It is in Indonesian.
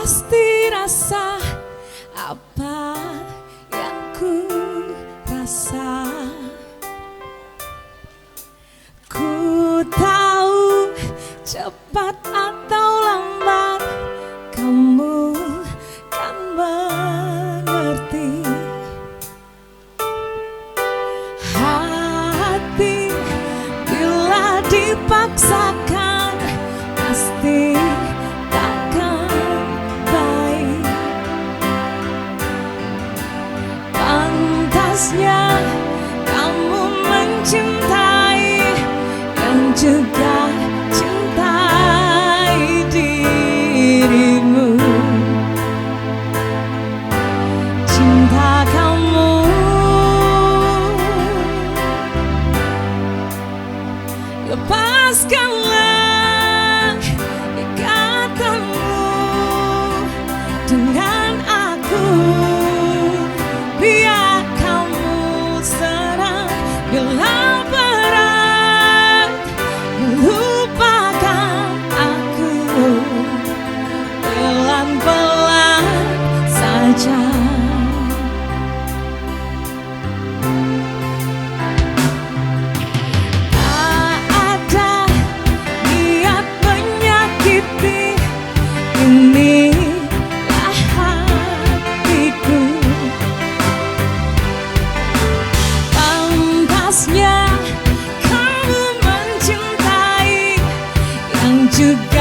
pasti rasa apa yang ku rasa. Ku tahu cepat atau lambat kamu kan mengerti. Hati bila dipaksakan pasti takkan baik. Pantasnya kamu mencintai yang juga cintai dirimu. Cinta kamu lepaskanlah ikatanmu dengan aku. Biar kamu senang bila berat melupakan aku. Pelan-pelan saja. Tak ada niat menyakiti, inilah hatiku. Pantasnya kamu mencintai yang juga